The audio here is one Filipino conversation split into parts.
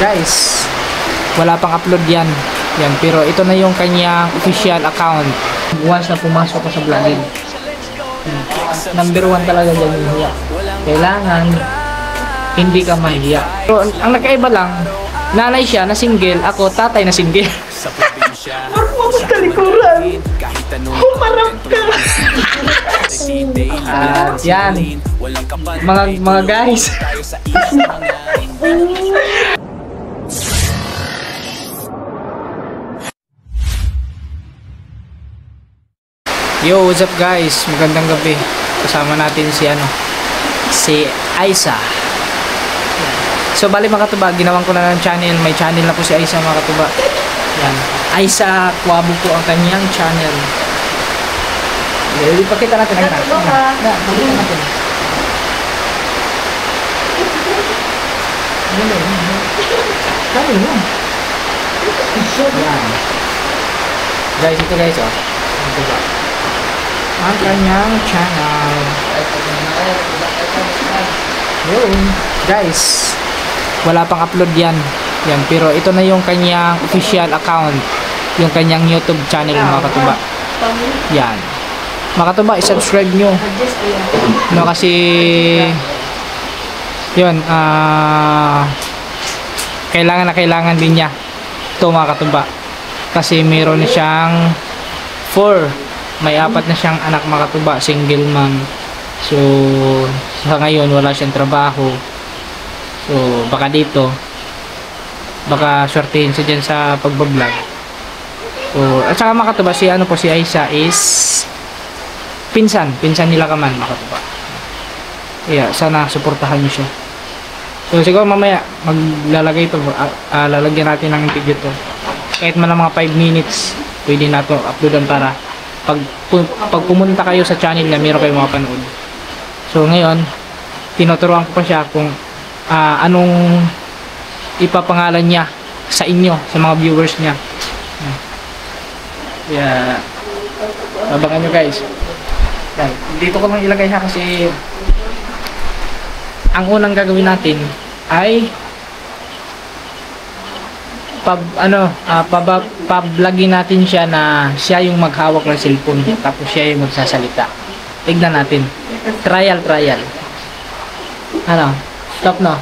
Guys, wala pang upload yan. Pero ito na yung kanyang official account. Once na pumasok ko sa vlogging. Number 1 talaga dyan yung hiya. Kailangan hindi ka mahiya. So, ang nagkaiba lang, nanay siya na single, ako tatay na single. Marunong sa talikuran. Humarap ka. At yan, mga guys. Yo, what's up guys? Magandang gabi. Kasama natin si Aisa. So bali mga katuba, ginawan ko na ng channel. May channel na po si Aisa mga katuba. Yan. Aisa Quabo po ang kanyang channel. Ipakita natin ang pakita natin. Yan. Guys, ito guys Ito ba? Ang kanyang channel. Yun. Guys, wala pang upload yan. Pero ito na yung kanyang official account. Yung kanyang YouTube channel mga katuba. Yan. Mga katuba, i-subscribe nyo. No, kasi yun, kailangan din niya ito mga katuba. Kasi meron siyang 4. May 4 na siyang anak mga katuba, single mom. So sa ngayon wala siyang trabaho. So baka swertehin siya dyan sa pagbablog. So at saka mga katuba, si Aisa is pinsan nila Kaman mga katuba. Yeah, sana suportahan niyo siya. So siguro mamaya maglalagay ito, lalagyan natin ng video to. Kahit man lang mga 5 minutes pwede na ito uploadan para pag pumunta kayo sa channel niya, meron kayong mapanood. So ngayon, tinuturuan ko pa siya kung anong ipapangalan niya sa inyo, sa mga viewers niya. Yeah. Abangan nyo guys. Yan. Dito ko lang ilagay siya kasi ang unang gagawin natin ay pa-vlogin natin siya na siya yung maghawak ng cellphone tapos siya yung magsasalita. Tignan natin. Trial. Top no?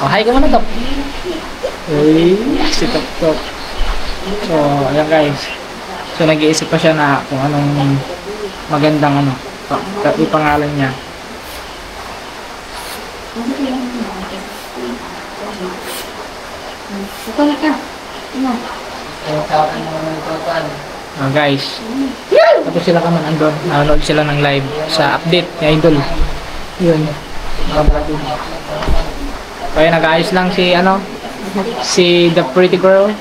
Hi ka muna top. Si top. So, ayan guys. So, nag-iisip pa siya na kung anong magandang ipangalan niya. Guys, tapos sila Kaman andun, nanonood sila ng live sa update ni Idol. Yun. Kaya nag-ayos lang si the pretty girl,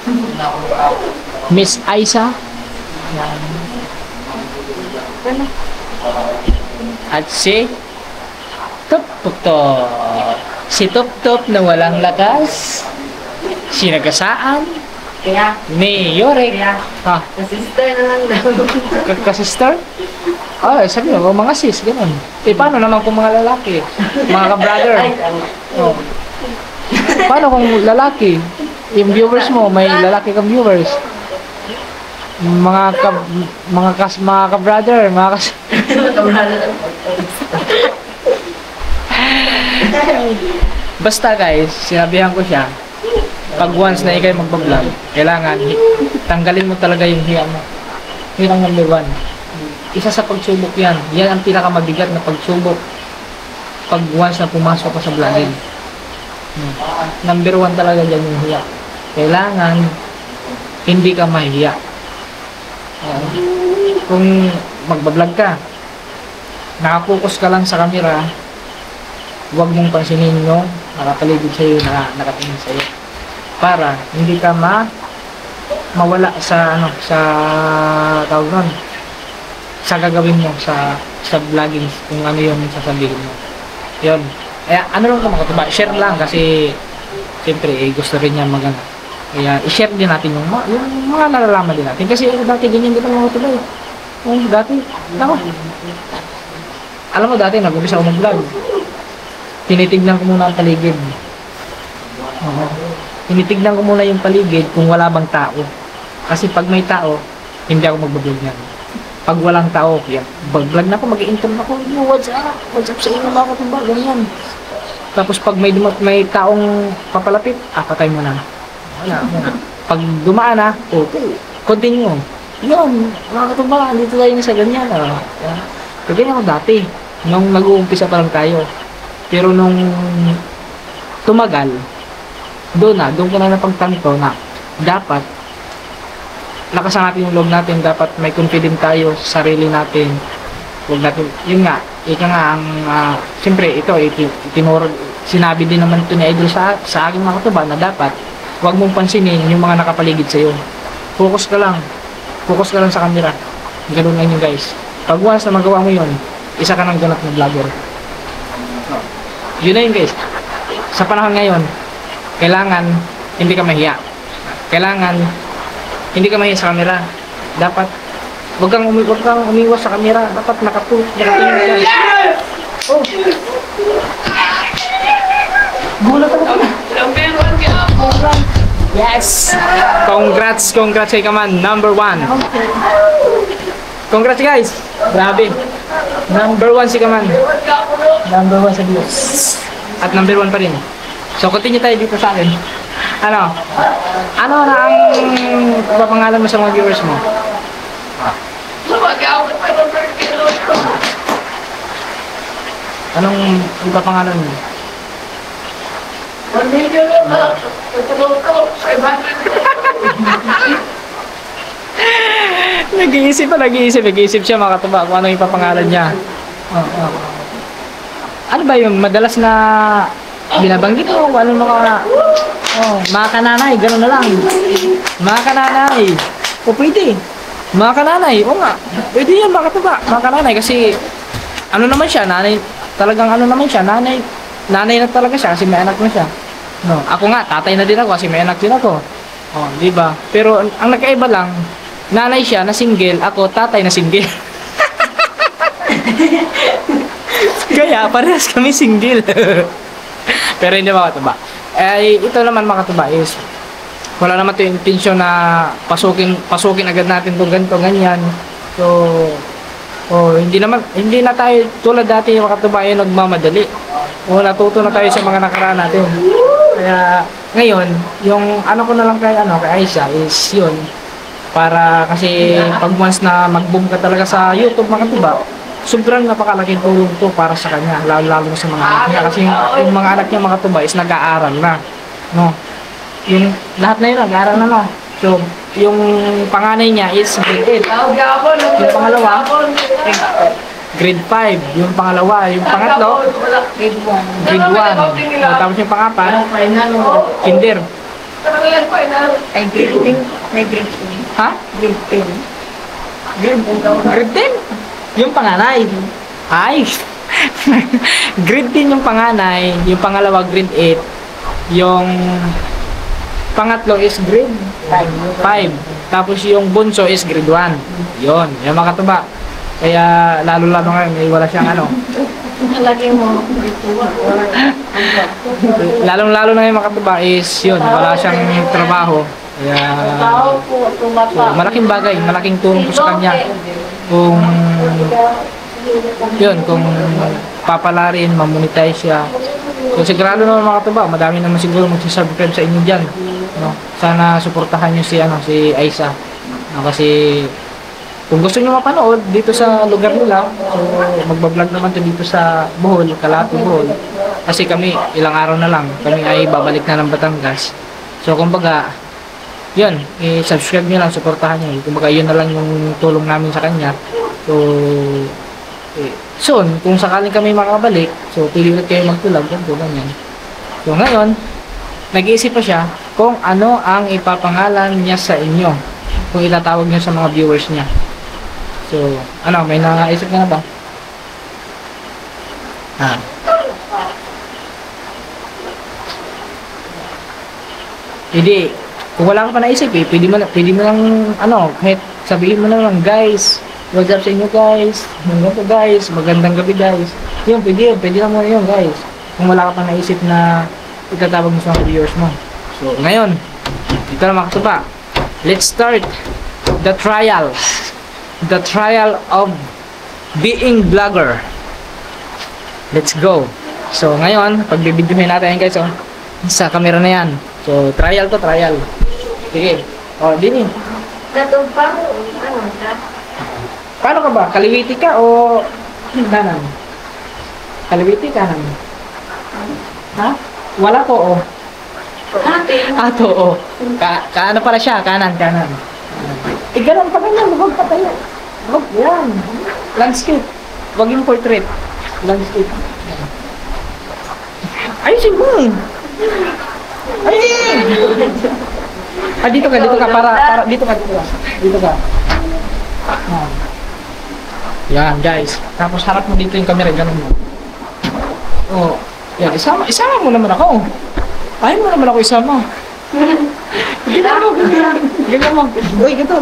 Miss Aisa. At si Top na walang lakas. Sinagasaan ni Yorek. Kasister na lang daw. Kasister? Sabi mo, mga sis, gano'n. Paano naman kung mga lalaki? Mga ka-brother? Paano kung lalaki? Yung viewers mo, may lalaki kang viewers. Mga ka-brother, Basta guys, sinabihan ko siya, pag once na ikay magbablog, kailangan tanggalin mo talaga yung hiya mo. Yun ang number 1. Isa sa pagsubok yan. Yan ang pinakamabigat na pagsubok pag once na pumasok ka sa vlogging. Number 1 talaga dyan yung hiya. Kailangan hindi ka mahiya. Kung magbablog ka, nakapokus ka lang sa camera, huwag mong pansinin yung nakapaligid sa'yo, nakatingin sa'yo. Para hindi ka mawala sa tawag nun, sa gagawin mo sa vlogging, kung ano yung sasabihin mo. Yun. Ano lang ito mga katuba, share lang kasi siyempre gusto rin niya magana. Kaya i-share din natin yung mga nalalaman din natin. Kasi dati ganyan din mga katuba dati, alam mo dati nag-umpisa ako mag-vlog. Tinitignan ko muna ang paligid. tinitignan ko muna yung paligid kung wala bang tao. Kasi pag may tao, hindi ako magbablog niyan. Pag walang tao, yan, vlog na ako, mag-i-intro ako, yo, what's up? What's up sa inyo mga katumbal? Ganyan. Tapos pag may taong papalapit, patay mo na. Wala. Pag dumaan na, okay, continue. Yun, mga katumbal, dito tayo sa ganyan. Ganyan ako dati, nung nag-uumpisa pa lang tayo. Pero nung tumagal, doon ko na napagtanto na dapat lakasan natin yung loob natin, dapat may confident tayo sa sarili natin. Huwag natin, yun nga, ang, siyempre, ito, sinabi din naman ito ni Idol sa aking mga katuba na dapat, huwag mong pansinin yung mga nakapaligid sa'yo. Focus ka lang sa camera. Ganun lang yun guys. Pag once na magawa mo yun, isa ka ng ganap na vlogger. Yun na yun guys. Sa panahon ngayon, kailangan hindi ka mahiya. Kailangan hindi ka mahiya sa camera. Dapat wag kang umiwas sa camera. Dapat nakatingin ka. Oh. Gulat ako. Yes. Congrats kay Kaman, number 1. Congrats guys. Grabe. Number 1 si Kaman. Number 1 sa views. At number 1 pa rin. So continue tayo dito sa akin. Ano na ang papangalan mo sa mga viewers mo? Anong ipapangalan mo? Nag-iisip siya mga katuba kung ano yung ipapangalan niya. Ano ba yung madalas na binabanggit mo? Ano mga kananay, gano'n na lang. Mga kananay. O pwede. Mga kananay, o nga. Pwede yan mga katuba. Mga kananay kasi ano naman siya, nanay na talaga siya kasi may anak na siya. No, ako nga, tatay na din ako kasi may anak din ako. Oh, di ba? Pero ang nagkaiba lang, nanay siya na single, ako tatay na single. Kaya parehas kami single. Pero hindi mga katuba. Ito naman mga katuba is wala naman ito yung intensyon na pasukin agad natin itong ganito, ganyan. So, hindi na tayo tulad dati yung mga katuba yung nagmamadali. Natuto na tayo sa mga nakaraan natin. Kaya ngayon, yung ano ko na lang kay Aisha is yun. Para kasi pag once na mag-boom ka talaga sa YouTube mga katuba, sobrang napakalaking tulong to para sa kanya, lalo sa mga anak niya. Kasi yung mga anak niya mga katuba is nag-aaral na. No? Yung lahat na yun, nag-aaral na. So, yung panganay niya is grade 8. Yung pangalawa, grade 5. Yung pangalawa, yung pangatlo, grade 1. Tapos yung pangapat, kinder. Ay, grade 10. May grade 10. Ha? Grade 10. Grade 10? Yung panganay. Ay! Grade 10 yung panganay, yung pangalawa grade 8, yung pangatlo is grade 5. Tapos yung bunso is grade 1. Yun, yung mga katuba. Kaya lalo-lalo ngayon, wala siyang Lagi mo. Lalong-lalo na yung mga katuba is yun, wala siyang trabaho. Kaya malaking bagay, malaking tulong po sa kanya. Kung papalarin, mamonetize siya. So sigurado naman mga katuba, madami naman siguro magsisubscribe sa inyo dyan. No? Sana suportahan nyo si Aisha. No? Kasi kung gusto nyo mapanood dito sa lugar nila, so magbablog naman to dito sa Bohol, Calatu, Bohol. Kasi kami, ilang araw na lang, kami ay babalik na ng Batangas. So kumbaga, yun, subscribe nyo lang, suportahan nyo. Kumbaga yun na lang yung tulong namin sa kanya. So soon, kung sakaling kami makabalik, so pili ulit kayo magtulog, ganyan. So ngayon, nag-iisip pa siya kung ano ang ipapangalan niya sa inyo, kung itatawag niya sa mga viewers niya. So, may naisip ka na ba? Hindi, kung wala ka pa naisip pwede mo lang, kahit sabihin mo na lang, guys, what's up sa inyo guys, magandang gabi guys. Pwede lang mo yun guys. Kung wala ka pa naisip na itatawag mo sa mga viewers mo. So, ngayon, dito na mga katuba. Let's start the trial. The trial of being vlogger. Let's go. So, ngayon, pagbibidyohin natin yan guys, oh. Sa camera na yan. So, trial to, trial. Sige. O, dini. Natumpang, ano ka? Paano ka ba? Kaliwiti ka o kanan? Kaliwiti, kanan. Ha? Wala ko, oh. Ato, oh. Ano pala siya? Kanan, kanan. Ganun pa ganyan. Huwag pa tayo. Huwag, yan. Landscape. Huwag yung portrait. Landscape. Ayusin mo. Ayusin. Dito ka. Para, dito ka. Dito ka. Yan, guys. Tapos harap mo dito yung camera. Ganun mo. Oh. Yan, isama mo naman ako. Ayaw mo naman ako isama. Ganyan mo. Uy, ganito.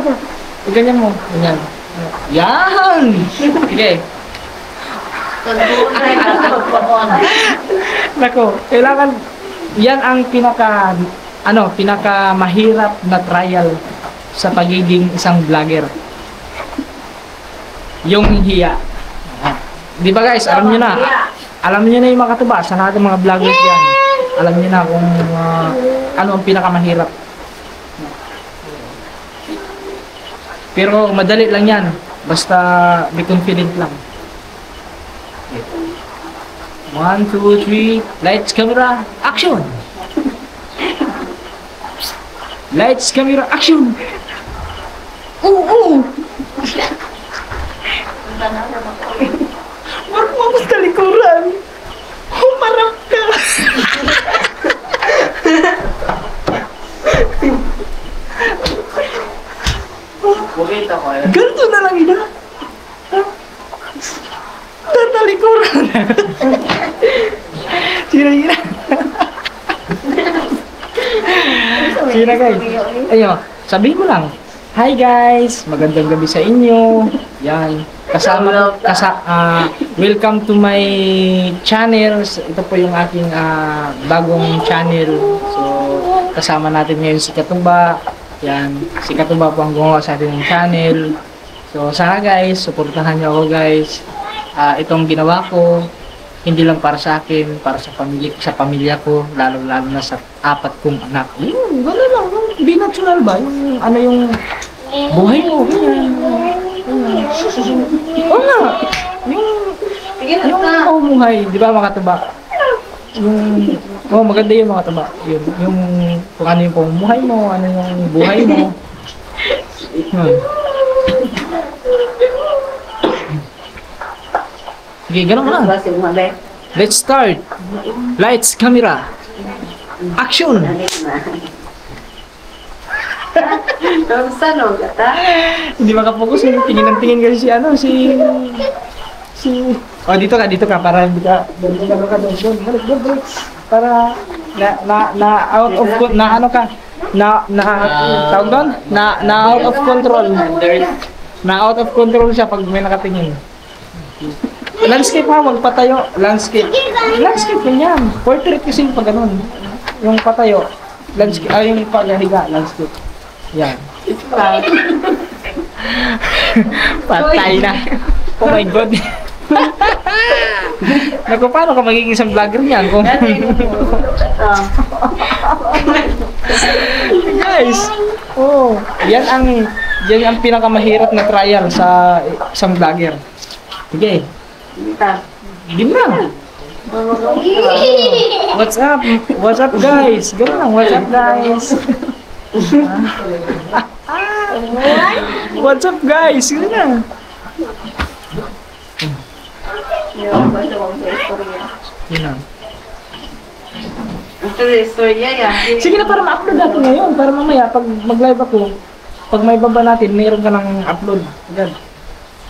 Ganyan mo. Ganyan. Yan! Sige. Nako, kailangan yan ang pinaka mahirap na trial sa pagiging isang vlogger. Yung hiya. Di ba guys, alam niyo na. Alam niyo na yung mga katuba sa lahat ng mga vloggers yan. Alam niyo na kung ano ang pinakamahirap. Pero madali lang yan. Basta be confident lang. 1, 2, 3, lights, camera, action! Lights, camera, action! Oo! Marumabos ka likuran! Humarap ka! Ganito na lang ina. Tatalikuran. Sino ina? Sino guys? Ayun, sabihin mo lang. Hi guys, magandang gabi sa inyo. Yan. Welcome to my channel. Ito po yung aking bagong channel. So, kasama natin ngayon si Katuba. Yan, si Katuba po ang gumawa sa ating channel. So, sana guys, suportahan niyo ako guys. Itong ginawa ko, hindi lang para sa akin, para sa pamilya ko, lalo-lalo na sa 4 kong anak. Gano'n lang, be natural ba? Yung, yung buhay mo. Oo nga, yung pamumuhay, di ba mga Katuba? Maganda yung mga taba. Yung kung ano yung pamumuhay mo, ano yung buhay mo. Sige, ganun mo lang. Let's start. Lights, camera. Action! Hindi makapokus yung tingin ng tingin kasi dito ka para hindi ka doon balik para out of tawag doon na out of control siya pag may nakatingin. Landscape ha, wag patayo. Landscape ganyan. Portrait kasi yung pag ganun. Yung patayo. Landscape, yung paghiga, landscape. Yan. Patay na. Oh my God. Naku, paano ka magiging isang vlogger niyan? Guys, yan ang pinakamahirap na trial sa isang vlogger. Sige. Dim lang. What's up? What's up guys? Ganun lang, what's up guys? What's up guys? Ganun lang. Yun lang. Sige na, para ma-upload natin ngayon. Para mamaya, pag mag-live ako, pag may baba natin, mayroon ka ng upload. Agad.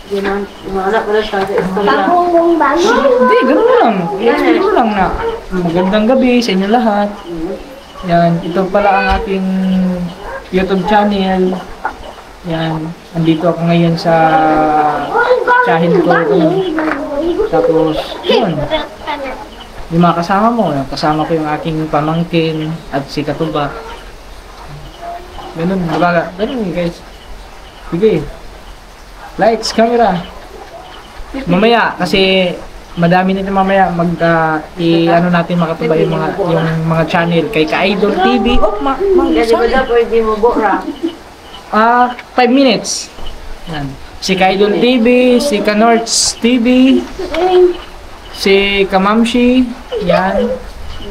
Hindi, ganun lang. I-explain mo lang na magandang gabi sa inyo lahat. Yan, ito pala ang aking YouTube channel. Yan, andito ako ngayon sa tsahin ko. Tapos, yun. yung mga kasama mo. Kasama ko yung aking pamangkin at si Katuba. Ganun, diba? Ganun guys. Sige. Lights, camera. Mamaya, kasi madami nito mamaya ano natin makatuba yung mga channel kay Ka-Idol TV. Oh, Pwede mo bora. 5 minutes. Yan. Si Ka-Idol TV, si Ka-Norts TV, si Kamamshi, yan.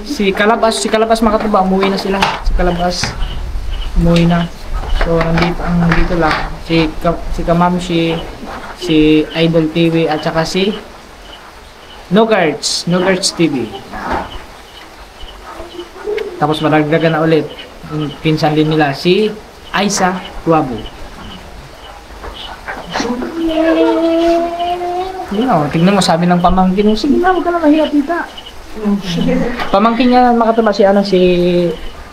Si Kalabas makatuba, umuwi na sila. Si Kalabas, umuwi na. So, nandito lang. Si Kamamshi, si Idol TV, at saka si No Guards TV. Tapos maragdagan na ulit. Yung pinsan din nila, si Aisa Guabo. Tignan mo, sabi ng pamangkin mo, sige na, huwag ka na mahiya, tita. Pamangkin niya makatama si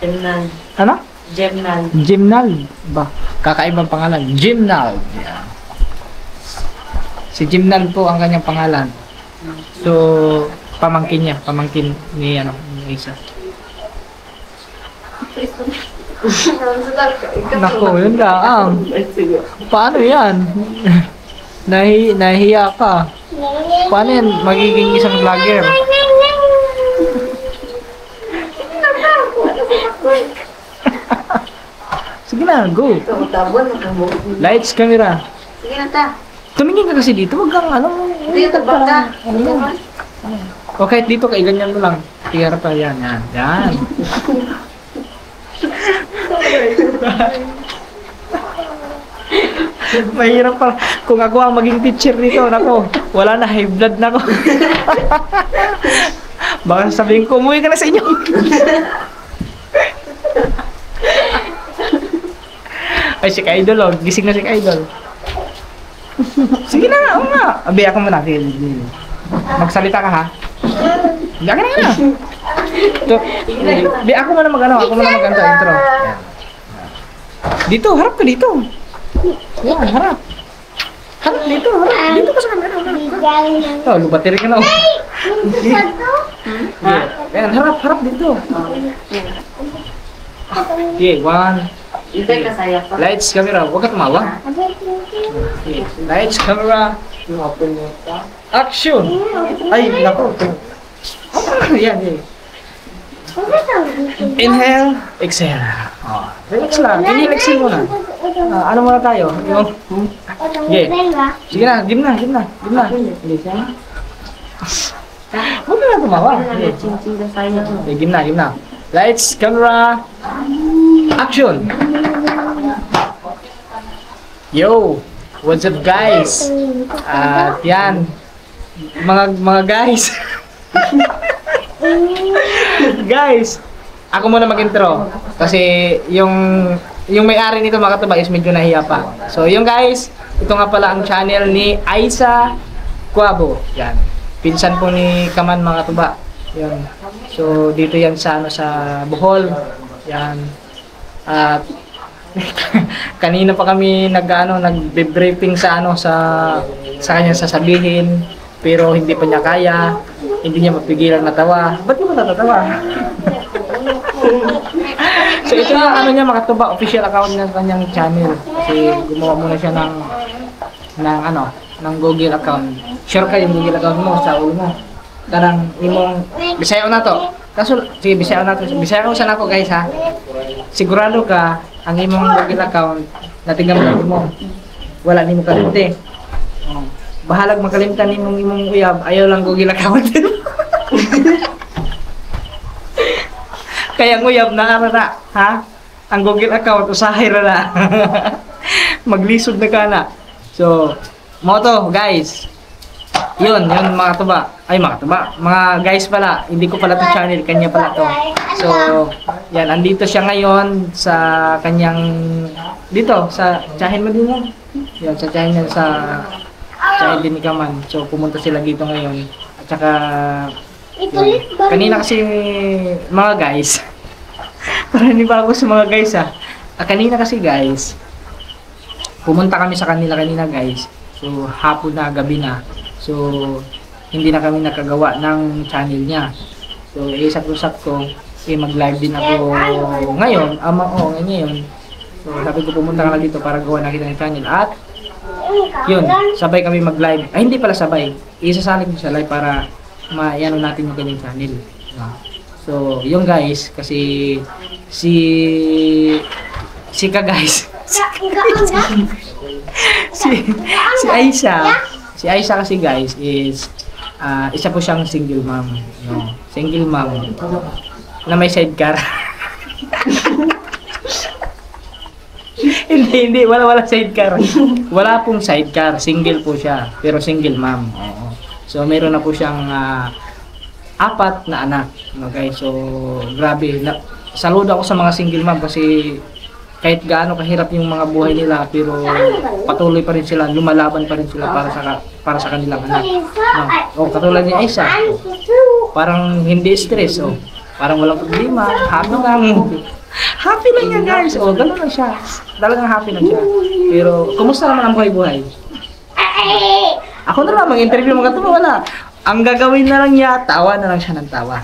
Gemnal. ano? Gemnal. Gymnal ba? Kakaibang pangalan. Gymnal. Yeah. Si Gymnal po ang kanyang pangalan. So, pamangkin ni Aisa. Nako, yun lang. Paano yan? Nahihiya ka. Paano yan magiging isang vlogger? Sige na, go. Lights, camera. Sige na ta. Tumingin ka kasi dito, wag kang Dito baka. O kahit dito, kay ganyan mo lang. Tiyara pa, yan. Mahirap pa. Kung ako ang maging teacher dito, nako, wala na, high blood na ako. Baka sabihin ko, umuwi ka na sa inyo. Ay, si Ka-Idol, oh. Gising na si Ka-Idol. Sige na nga, oo nga. Abi, ako muna. Magsalita ka, ha? Diyan ka na. Bi, ako muna mag-intro. Yan. Dito, harap ka dito. Yan, harap. Harap dito, harap. Dito ka sa camera. Oh, lubatiri ka na. Yan, harap dito. Okay, 1. Lights, camera. Huwag ka tumawa. Okay. Lights, camera. Action! Ay, nako. Yan. Inhale, exhale. Relax lang. Inhale, exhale muna. Ano muna tayo? Okay. Sige na, game na. Huwag na tumawa. Okay, game na. Lights, camera. Action! Yo! What's up guys? At yan, mga guys. Guys, ako muna mag-intro. Kasi yung may-ari nito mga katuba is medyo nahiya pa. So yung guys, ito nga pala ang channel ni Aisa Guabo. Yan. Pinsan po ni Kaman mga katuba. Yan. So dito yan sa Bohol. Yan. At kanina pa kami nagbe-briefing sa kanya sasabihin, pero hindi pa niya kaya, hindi niya mapigilan matawa. Ba't mo natatawa? So ito yung niya makatuba, official account niya sa kanyang channel. Kasi gumawa muna siya ng Google account. Sure ka yung Google account mo sa ulo mo. Karang imong Bisaya na to. Kaso sige Bisaya na to. Bisaya ko sana ko guys ha. Sigurado ka ang imong Google account natingnan mo wala nimo kalimte. Bahalag makalimtan imong uyab, ayaw lang Google account. Kaya nguyab na ara ha? Ang Google account usahay ra na. Maglisod na kana. So, mo to guys. Yun mga tuba. Mga guys pala, hindi ko pala to channel, kanya pala to. So, yan, andito siya ngayon sa kanyang, dito, sa tsahin mo din mo. Yan, sa tsahin niya, sa tsahin din ni Kaman. So, pumunta sila dito ngayon. At saka, yun, kanina kasi mga guys, para hindi pa ako sa mga guys kanina kasi guys, pumunta kami sa kanila kanina guys. So, hapon na, gabi na. So, hindi na kami nakagawa ng channel niya. So, sakto-sakto, mag-live din ako ngayon. Ngayon. So, sabi ko pumunta ka na dito para gawa na kita ng channel. At, yun, sabay kami mag-live. Ay, hindi pala sabay. Isasali ko sa live para ma-ano natin yung kanyang channel. So, yun guys, kasi si Aisha kasi guys is isa po siyang single mom, no? Single mom na may sidecar. hindi wala sidecar. Wala pong sidecar, single po siya, pero single mom. Oo. So meron na po siyang 4 na anak, no guys. So grabe, saludo ako sa mga single mom kasi kahit gaano kahirap yung mga buhay nila, pero patuloy pa rin sila, lumalaban pa rin sila para sa kanilang anak. No? Katulad ni Aisha, parang hindi stress, parang walang problema, happy lang. Happy lang yan guys, ganun lang siya. Talagang happy lang siya. Pero, kumusta naman ang buhay-buhay? Ako na lang, mag-interview mga ito, wala. Ang gagawin na lang niya, tawa na lang siya ng tawa.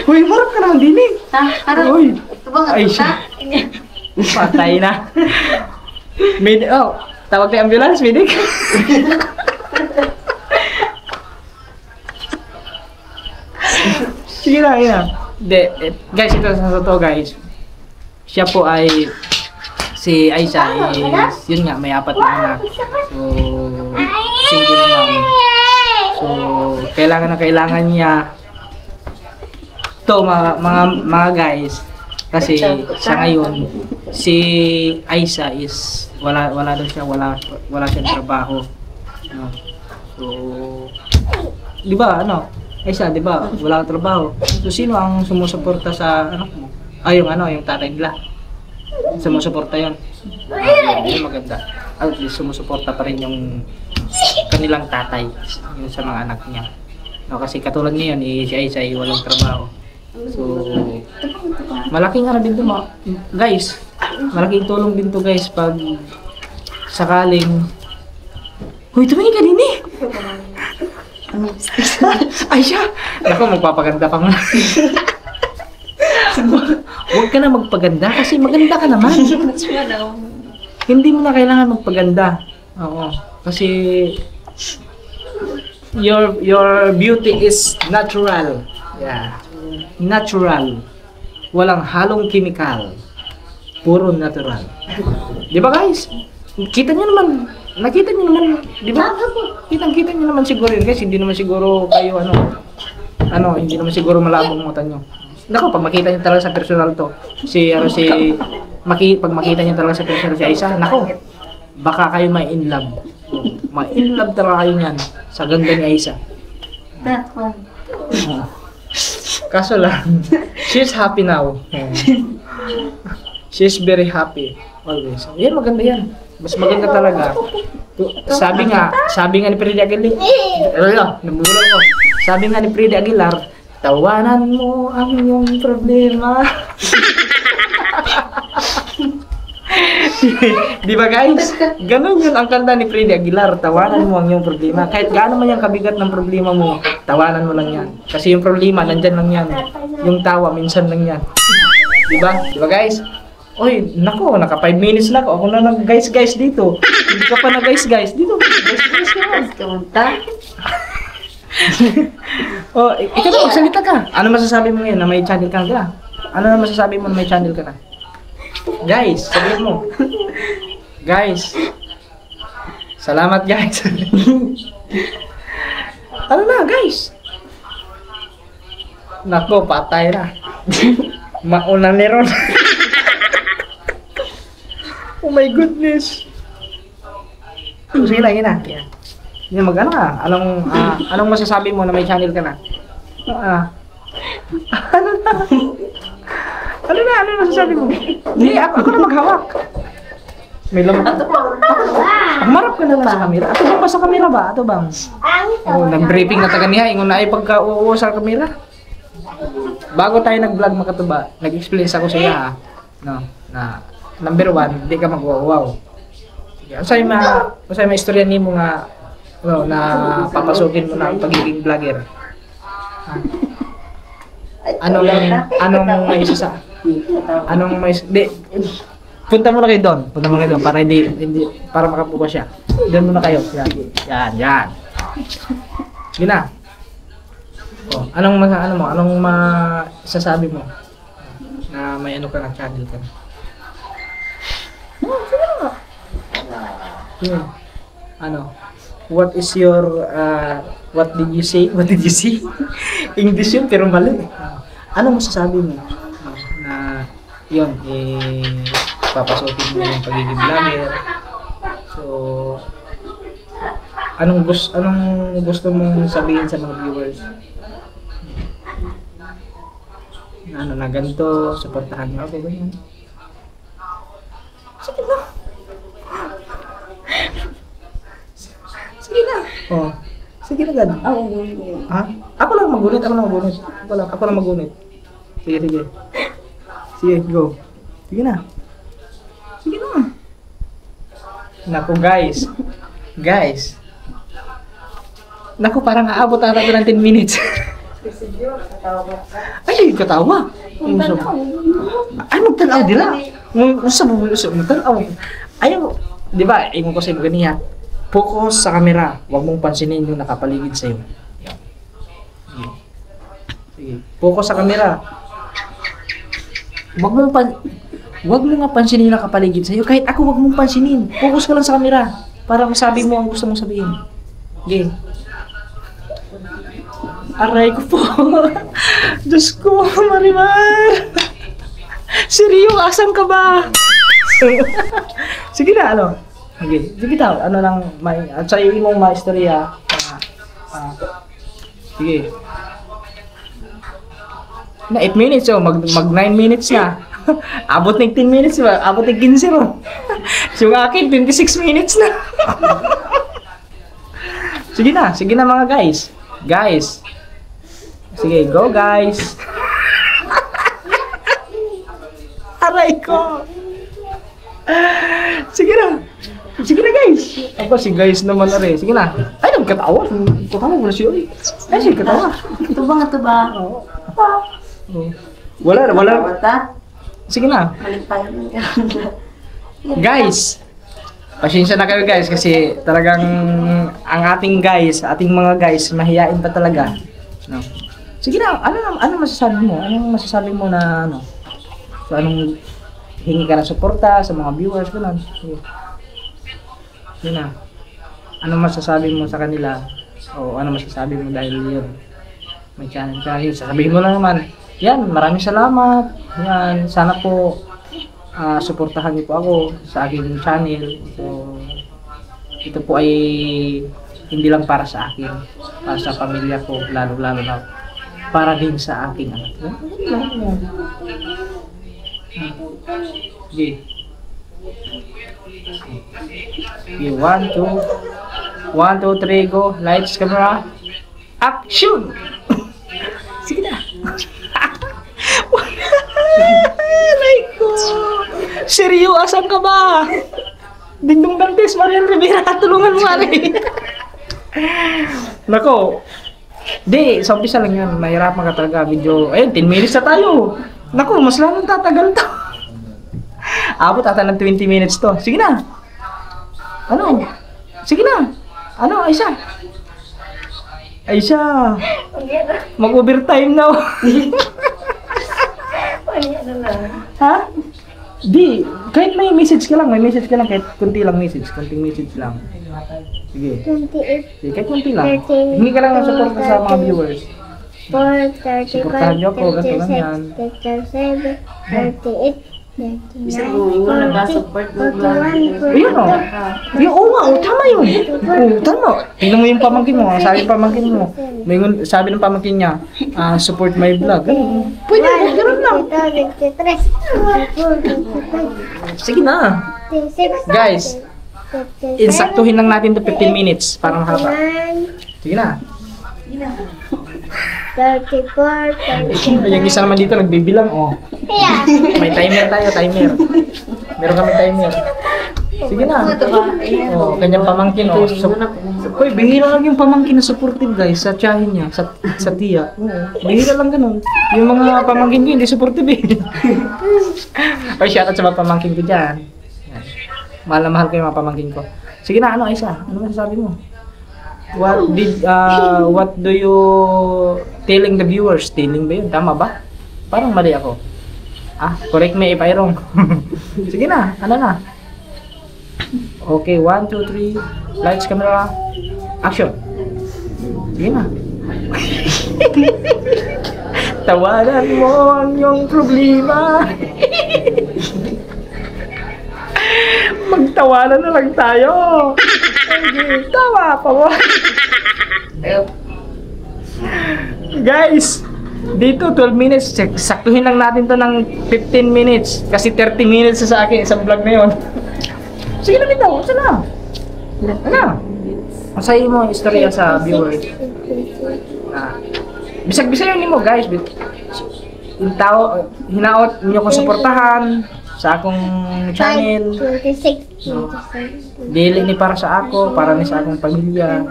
Uy, marap ka naman din eh. Uy, Aisha. Patay na. Tawag na ambulance, medic. Sige lang, guys, ito sa totoo guys. Siya po ay, si Aisha is, yun nga, may 4 na anak. So, single mom. So, kailangan niya to mga guys, kasi sa ngayon si Aisha is wala siyang trabaho, no? So di ba Aisha, di ba wala kang trabaho, so sino ang sumusuporta sa anak mo? Yung tatay nila sumusuporta yun. Yun maganda, at least sumusuporta pa rin yung kanilang tatay yung sa mga anak niya, no? Kasi katulad ngayon si Aisha ay walang trabaho. So, malaking din to guys. Malaking tulong din to guys pag sakaling tumingin ka din eh. Ay siya! Ako, magpapaganda pa nga. Huwag ka na magpaganda kasi maganda ka naman. Hindi mo na kailangan magpaganda. Oo. Kasi your beauty is natural. Yeah. Natural. Walang halong chemical. Puro natural. Di ba guys? Nakita nyo naman, di ba? Kita nyo naman siguro yun guys, hindi naman siguro kayo hindi naman siguro malabong mata nyo. Nako, pag makita nyo talaga sa personal to, pag makita nyo talaga sa personal si Aisha, nako, baka kayo ma-in love. Ma-in love talaga kayo niyan sa ganda ni Aisha. Kaso lang, she's happy now. She's very happy always. Yan, maganda yan. Mas maganda talaga. Sabi nga ni Freddy Aguilar, nabubulan ko. Sabi nga ni Freddy Aguilar, tawanan mo ang iyong problema. Di ba guys? Ganun yun ang kanta ni Freddy Aguilar, tawanan mo ang iyong problema. Kahit gaano man yung kabigat ng problema mo, tawanan mo lang yan. Kasi yung problema, nandyan lang yan. Yung tawa, minsan lang yan. Di ba? Di ba guys? Oy, nako, naka 5 minutes na ako. Ako na guys dito. Hindi ka pa na guys dito. Guys ka na. Kamunta. Ikaw na, magsalita ka. Ano masasabi mo ngayon na may channel ka na? Ano na masasabi mo na may channel ka na? Guys, sabihin mo. Guys. Salamat guys. Ano na guys? Nako, patay na. Mauna ni Ron. Oh my goodness. Sige lang, yun na. Yan, mag-ano ka? Anong masasabi mo na may channel ka na? Ano masasabi mo? Hindi, ako na maghawak. May lamang. Marap ka na lang sa camera. Ato bang ba sa camera ba? Ato bang? Nag-briefing na taga niya. Ingon na ay pagka-uo sa camera. Bago tayo nag-vlog makatuba, nag-explain ako sa iya no, na number 1, hindi ka mag-wow. Sige, usay ma istorya nimo nga ano, na papasukin mo na ang pagiging vlogger? Anong may isa anong may di punta muna kayo doon. Punta muna kayo doon para hindi para makabuka siya. Doon muna kayo. Yan. Sige na. Oh, anong masasabi mo na may ano ka na channel ka? Yeah. Ano? What is your what did you say? What did you say? English yun pero mali. Ano masasabi mo na yun papasukin mo yung pagiging vlogger? So anong gusto mong sabihin sa mga viewers? Na ganito, suportahan mo ako ganyan. Sige na. Sige na. Oh. Sige na gan. Ha? Ako lang magunit. Ako lang magunit. Sige. Sige, go. Sige na. Naku guys. Naku, parang aabot ata ng 10 minutes. Ay, katawa. Ay, magtanaw dila. Magtanaw. Ayaw, di ba, ingon ko sa iyo ganiya. Focus sa camera. Huwag mong pansinin yung nakapaligid sa'yo. Sige. Focus sa camera. Huwag mo nga pansinin yung nakapaligid sa'yo. Kahit ako, huwag mong pansinin. Focus ka lang sa camera. Para masabi mo ang gusto mong sabihin. Okay. Aray ko po. Diyos ko, Marimar. Seryo, asan ka ba? Sige na, ano? Okay, sige daw. Ano lang, at sa iyo mong maistorya. Sige. Na 8 minutes, oh. Mag 9 minutes na. Abot ng 10 minutes ba? Abot ng 15 mo. Yung akin, 26 minutes na. Sige na mga guys. Sige, go guys. Aray ko. Sige na guys. Ako si guys naman na rin. Sige na. Ay, nagkatawa. Katawa mo na siya. Ay, siya katawa. Ito ba? Oo. Wala. Sige na. Guys. Pasensya na kayo guys kasi talagang ang ating mga guys, mahiyain pa talaga. No. Sige na, ano masasabi mo? Anong masasabi mo na ano? So anong hingi ka na suporta sa mga viewers ko lang? Sige na. Anong masasabi mo sa kanila? O ano masasabi mo dahil yun? May channel ka. Sasabihin mo lang naman. Yan, maraming salamat. Yan, sana po suportahan niyo po ako sa aking channel. So ito po ay hindi lang para sa akin, para sa pamilya ko, lalo na para din sa aking anak. Okay. 1, 2, 3, go. Lights, camera, action! Sige na. Aray ko. Seryo, asan ka ba? Dingdong Dantes, Marian Rivera, tulungan mo rin. Nako. Di, sa umpisa lang yan. Mahirapan ka talaga video. Ayun, 10 minutes na tayo. Nako, mas lalong tatagal to. Abot ata ng 20 minutes to. Sige na. Ano? Sige na. Ano, Aisha? Mag-overtime na. Ha? Di, kahit may message ka lang, kahit konting message lang. Sige. 28, Sige, kahit konti lang. Hindi ka lang ng support sa mga viewers. 4, 35, Supportahan niyo ako, ganito lang yan. 37, 38, 39, Isang buwing mo nag-support mo Ayun o. Oo nga, tama yun. Tama. Tingnan mo yung pamangkin mo. Sabi ng pamangkin mo. Sabi ng pamangkin niya, support my vlog. Pwede, gano'n lang. 23, Sige na. 26, Guys, insaktuhin lang natin to 15 minutes. Parang haba. Sige na. 34, Yung isa naman dito nagbibilang. Oh. May timer tayo, timer. Meron kami timer. Sige na. Oh, kanyang pamangkin oh. Uy, bihira lang yung pamangkin na supportive guys sa tiyahin niya, sa tiya. Oo. Bihira lang ganun. Yung mga pamangkin ko hindi supportive eh. Ay, shoutout sa mga pamangkin ko dyan. Yan. Mahal na mahal ko yung mga pamangkin ko. Sige na, ano Aisa? Ano masasabi mo? What do you telling the viewers? Telling ba yun? Tama ba? Parang mali ako. Correct me if I wrong. Sige na, ano na? Okay, 1, 2, 3. Lights, camera, action. Sige na. Tawanan mo ang iyong problema. Magtawanan na lang tayo. Okay, tawa pa mo. Guys, dito 12 minutes. Saktuhin lang natin to ng 15 minutes. Kasi 30 minutes sa akin isang vlog na yun. Sige na bitaw, sana. Ano? Masahin mo yung istorya sa viewers. Bisag-bisag yun mo guys. Yung tao, hinaot niyo kong suportahan sa akong channel. 26. Dili ni para sa ako, para ni sa akong pamilya.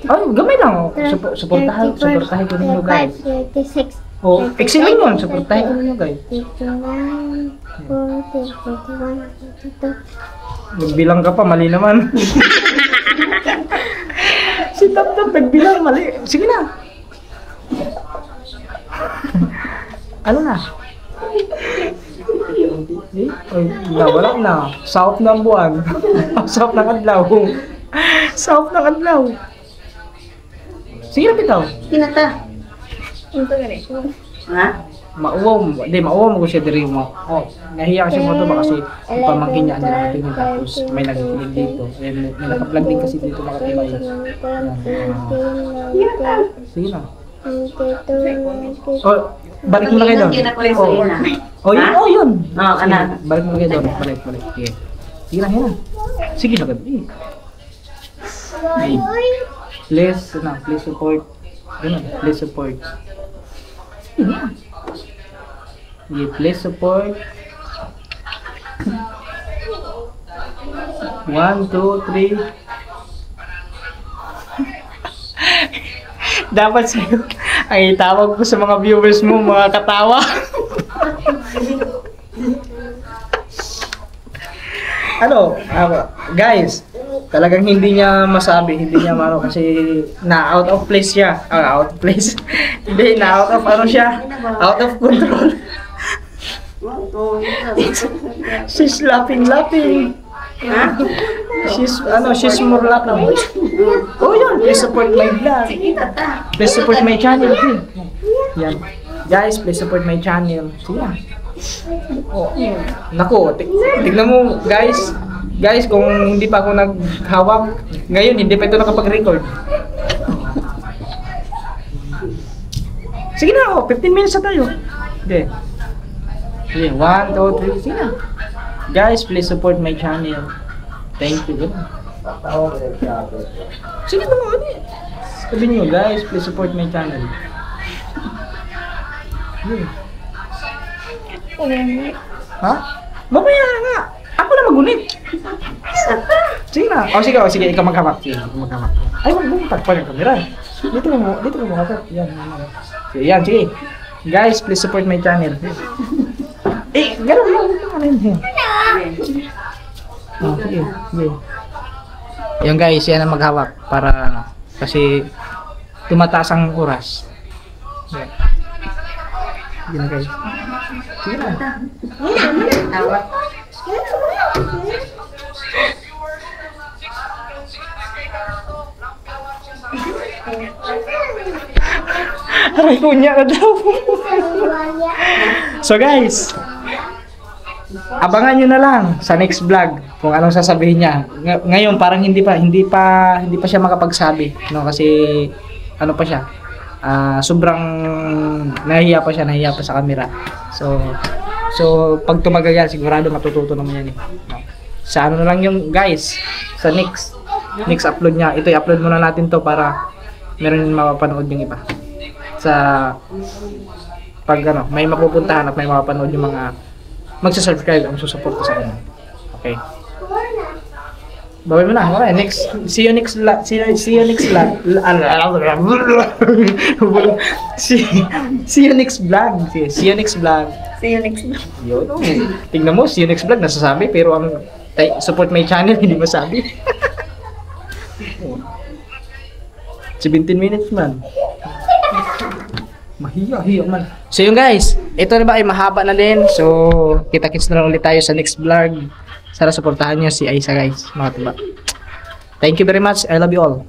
Ay, gamay lang. Suportahan ko ninyo guys. 36. Oh, excellent yun. Suportahan ko ninyo guys. 39, 40, 41, 42. Nagbilang ka pa, mali naman. Si Tap-Tap nagbilang, mali. Sige na. Ano na? Ay, wala na. South ng buwan. South ng adlaw. South ng adlaw. Sige na bitaw. Kinata. Ito gani. Ha? Mauwaw, mauwaw mo siya diri mo. Oh, nahiya kasi mo to ba kasi yung pamangkin niya andyan nakatingin tapos may nagtitig dito. May naka-vlog din kasi dito nakatibay. Sige na. Oh, balik mo na kayo doon. Oh, yun. Oh, yun. Oo, anak. Balik mo na kayo doon. Balik. Sige. Sige na, yan. Sige na, gabi. Please support. Ganun, please support. Sige na. Sige, please support. 1, 2, 3. Dapat sa'yo, ang itawag ko sa mga viewers mo, mga katawa. Guys, talagang hindi niya masabi, hindi niya mano kasi na out of place siya. Out of place. Hindi, na out of ano siya, out of control. She's laughing. She's more laughing. Oh yun, please support my vlog. Please support my channel. Yan. Guys, please support my channel. Sige. Oh. Naku, tignan mo guys. Guys, kung hindi pa ako naghawak, ngayon hindi pa ito nakapag-record. Sige na, 15 minutes na tayo. Okay. Sige, 1, 2, 3, sige na. Guys, please support my channel. Thank you. Sige na mga ano eh. Sabi niyo, guys, please support my channel. Ha? Mamaya nga. Ako na magunit. Sige na. Sige, ikaw maghawak. Ay, magbumutag pa yung camera. Dito mo hawak. Yan. Sige. Guys, please support my channel. Gano'n lang. Sige. Yung guys, yan ang maghawak para ano. Kasi tumataas ang oras. Yan. Sige na guys. Sige na. Aray ko niya na daw. So guys, abangan nyo na lang sa next vlog kung anong sasabihin niya. Ngayon parang hindi pa siya makapagsabi, no, kasi ano pa siya. Sobrang nahihiya pa sa camera. So pag tumagal yan, sigurado matututo naman yan eh. No? Sa ano na lang yung guys, sa next upload niya. Ito i-upload muna natin to para meron mapapanood yung iba. Sa pag ano, may mapupuntahan at may mapapanood yung mga magsa-subscribe ang susuporta sa kanya. Okay. Bawal mo na. Okay, next. See you next see you next see you next vlog. See you next vlog. See you next time. Yun. Oh. Tingnan mo, see you next vlog nasasabi pero ang support my channel hindi masabi. 17 minutes man. Mahiya man. So yun guys, ito na ba ay mahaba na din. So kita-kits na lang ulit tayo sa next vlog. Sana suportahan niyo si Aisa guys, mga tuba. Thank you very much. I love you all.